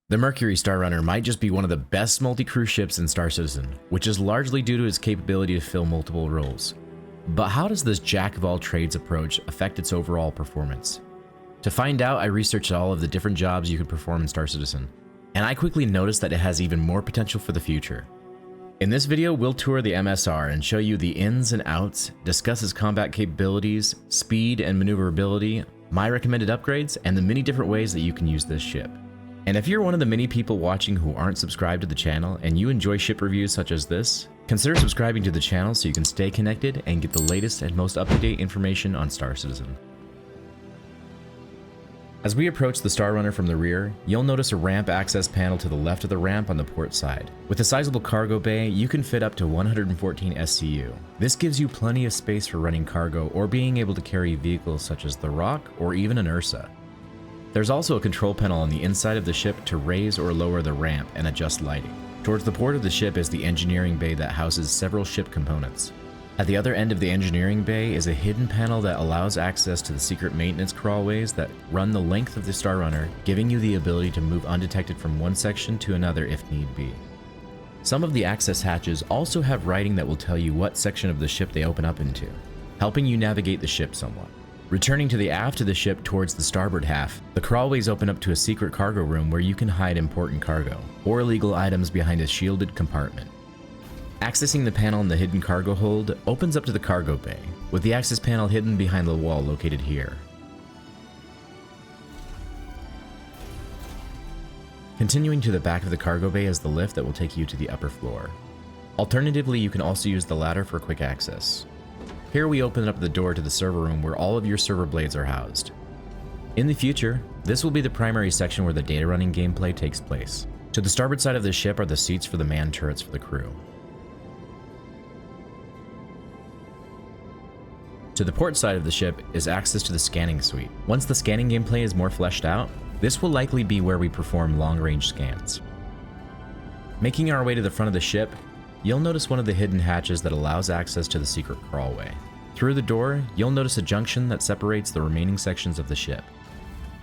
The Mercury Starrunner might just be one of the best multi-crew ships in Star Citizen, which is largely due to its capability to fill multiple roles. But how does this jack-of-all-trades approach affect its overall performance? To find out, I researched all of the different jobs you could perform in Star Citizen, and I quickly noticed that it has even more potential for the future. In this video, we'll tour the MSR and show you the ins and outs, discuss its combat capabilities, speed and maneuverability, my recommended upgrades, and the many different ways that you can use this ship. And if you're one of the many people watching who aren't subscribed to the channel and you enjoy ship reviews such as this, consider subscribing to the channel so you can stay connected and get the latest and most up-to-date information on Star Citizen. As we approach the Starrunner from the rear, you'll notice a ramp access panel to the left of the ramp on the port side. With a sizable cargo bay, you can fit up to 114 SCU. This gives you plenty of space for running cargo or being able to carry vehicles such as the Rock or even an Ursa. There's also a control panel on the inside of the ship to raise or lower the ramp and adjust lighting. Towards the port of the ship is the engineering bay that houses several ship components. At the other end of the engineering bay is a hidden panel that allows access to the secret maintenance crawlways that run the length of the Starrunner, giving you the ability to move undetected from one section to another if need be. Some of the access hatches also have writing that will tell you what section of the ship they open up into, helping you navigate the ship somewhat. Returning to the aft of the ship towards the starboard half, the crawlways open up to a secret cargo room where you can hide important cargo, or illegal items behind a shielded compartment. Accessing the panel in the hidden cargo hold opens up to the cargo bay, with the access panel hidden behind the wall located here. Continuing to the back of the cargo bay is the lift that will take you to the upper floor. Alternatively, you can also use the ladder for quick access. Here we open up the door to the server room where all of your server blades are housed. In the future, this will be the primary section where the data running gameplay takes place. To the starboard side of the ship are the seats for the manned turrets for the crew. To the port side of the ship is access to the scanning suite. Once the scanning gameplay is more fleshed out, this will likely be where we perform long-range scans. Making our way to the front of the ship, you'll notice one of the hidden hatches that allows access to the secret crawlway. Through the door, you'll notice a junction that separates the remaining sections of the ship.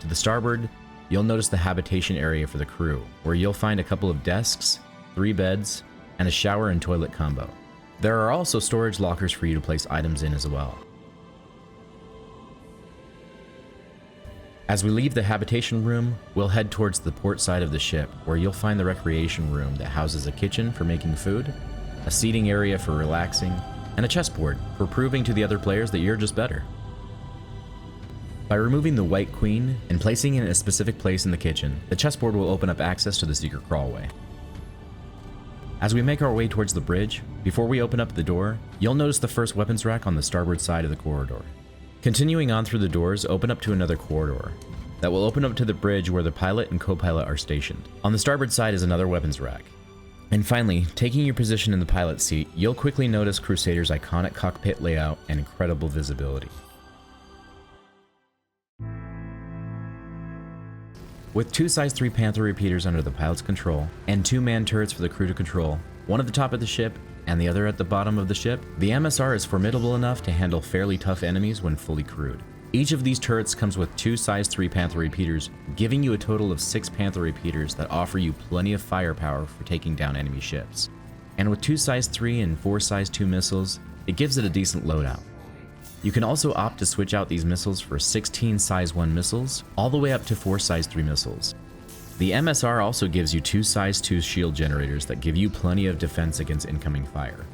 To the starboard, you'll notice the habitation area for the crew, where you'll find a couple of desks, 3 beds, and a shower and toilet combo. There are also storage lockers for you to place items in as well. As we leave the habitation room, we'll head towards the port side of the ship, where you'll find the recreation room that houses a kitchen for making food, a seating area for relaxing, and a chessboard for proving to the other players that you're just better. By removing the White Queen and placing it in a specific place in the kitchen, the chessboard will open up access to the secret crawlway. As we make our way towards the bridge, before we open up the door, you'll notice the first weapons rack on the starboard side of the corridor. Continuing on through the doors, open up to another corridor that will open up to the bridge where the pilot and co-pilot are stationed. On the starboard side is another weapons rack. And finally, taking your position in the pilot's seat, you'll quickly notice Crusader's iconic cockpit layout and incredible visibility. With 2 size 3 Panther repeaters under the pilot's control, and 2 manned turrets for the crew to control, one at the top of the ship and the other at the bottom of the ship, the MSR is formidable enough to handle fairly tough enemies when fully crewed. Each of these turrets comes with 2 size 3 Panther repeaters, giving you a total of 6 Panther repeaters that offer you plenty of firepower for taking down enemy ships. And with 2 size 3 and 4 size 2 missiles, it gives it a decent loadout. You can also opt to switch out these missiles for 16 size 1 missiles, all the way up to 4 size 3 missiles. The MSR also gives you 2 size 2 shield generators that give you plenty of defense against incoming fire.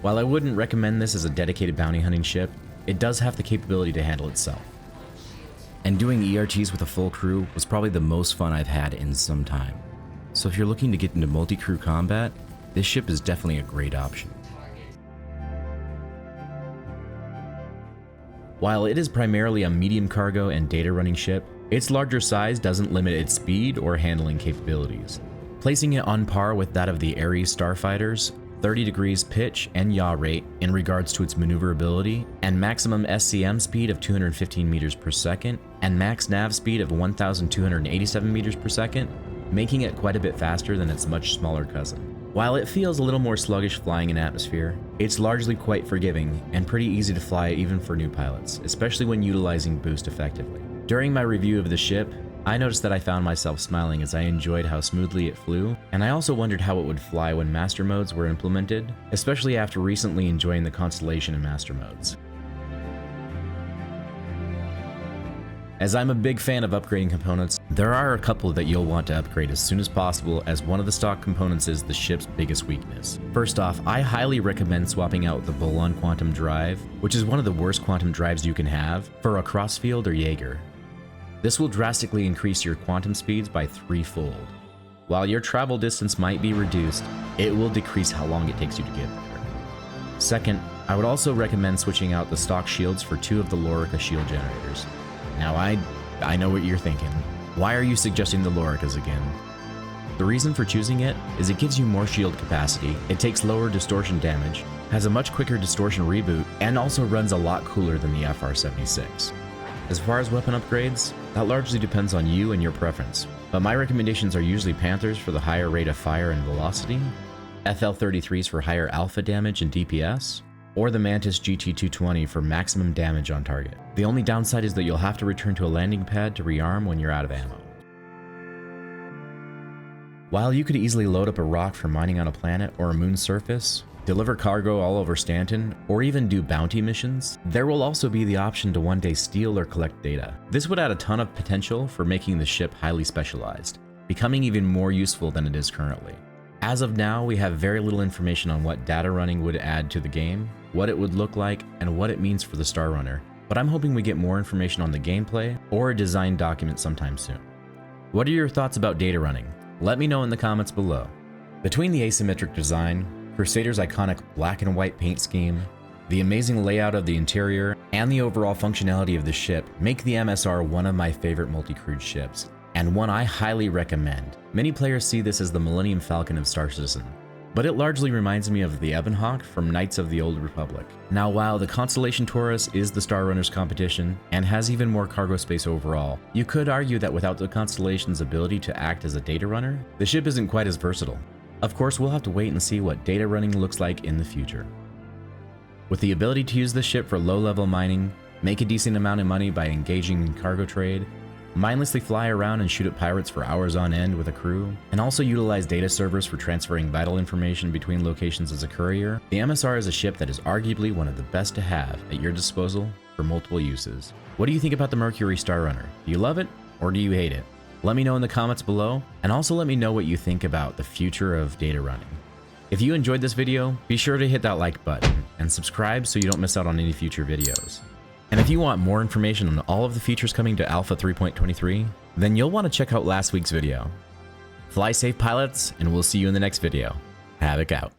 While I wouldn't recommend this as a dedicated bounty hunting ship, it does have the capability to handle itself. And doing ERTs with a full crew was probably the most fun I've had in some time. So if you're looking to get into multi-crew combat, this ship is definitely a great option. While it is primarily a medium cargo and data running ship, its larger size doesn't limit its speed or handling capabilities, placing it on par with that of the Ares starfighters, 30 degrees pitch and yaw rate in regards to its maneuverability, and maximum SCM speed of 215 meters per second, and max nav speed of 1,287 meters per second, making it quite a bit faster than its much smaller cousin. While it feels a little more sluggish flying in atmosphere, it's largely quite forgiving and pretty easy to fly even for new pilots, especially when utilizing boost effectively. During my review of the ship, I noticed that I found myself smiling as I enjoyed how smoothly it flew, and I also wondered how it would fly when master modes were implemented, especially after recently enjoying the Constellation and master modes. As I'm a big fan of upgrading components, there are a couple that you'll want to upgrade as soon as possible, as one of the stock components is the ship's biggest weakness. First off, I highly recommend swapping out the Bolon Quantum Drive, which is one of the worst quantum drives you can have, for a Crossfield or Jaeger. This will drastically increase your quantum speeds by 3-fold. While your travel distance might be reduced, it will decrease how long it takes you to get there. Second, I would also recommend switching out the stock shields for 2 of the Lorica shield generators. Now I know what you're thinking. Why are you suggesting the Loricas again? The reason for choosing it is it gives you more shield capacity, it takes lower distortion damage, has a much quicker distortion reboot, and also runs a lot cooler than the FR-76. As far as weapon upgrades, that largely depends on you and your preference, but my recommendations are usually Panthers for the higher rate of fire and velocity, FL-33s for higher alpha damage and DPS, or the Mantis GT220 for maximum damage on target. The only downside is that you'll have to return to a landing pad to rearm when you're out of ammo. While you could easily load up a rock for mining on a planet or a moon surface, deliver cargo all over Stanton, or even do bounty missions, there will also be the option to one day steal or collect data. This would add a ton of potential for making the ship highly specialized, becoming even more useful than it is currently. As of now, we have very little information on what data running would add to the game, what it would look like, and what it means for the Starrunner, but I'm hoping we get more information on the gameplay or a design document sometime soon. What are your thoughts about data running? Let me know in the comments below. Between the asymmetric design, Crusader's iconic black and white paint scheme, the amazing layout of the interior, and the overall functionality of the ship make the MSR one of my favorite multi-crewed ships, and one I highly recommend. Many players see this as the Millennium Falcon of Star Citizen, but it largely reminds me of the Ebonhawk from Knights of the Old Republic. Now, while the Constellation Taurus is the Starrunner's competition and has even more cargo space overall, you could argue that without the Constellation's ability to act as a data runner, the ship isn't quite as versatile. Of course, we'll have to wait and see what data running looks like in the future. With the ability to use this ship for low-level mining, make a decent amount of money by engaging in cargo trade, mindlessly fly around and shoot at pirates for hours on end with a crew, and also utilize data servers for transferring vital information between locations as a courier, the MSR is a ship that is arguably one of the best to have at your disposal for multiple uses. What do you think about the Mercury Starrunner? Do you love it or do you hate it? Let me know in the comments below, and also let me know what you think about the future of data running. If you enjoyed this video, be sure to hit that like button and subscribe so you don't miss out on any future videos. And if you want more information on all of the features coming to Alpha 3.23, then you'll want to check out last week's video. Fly safe, pilots, and we'll see you in the next video. Havoc out.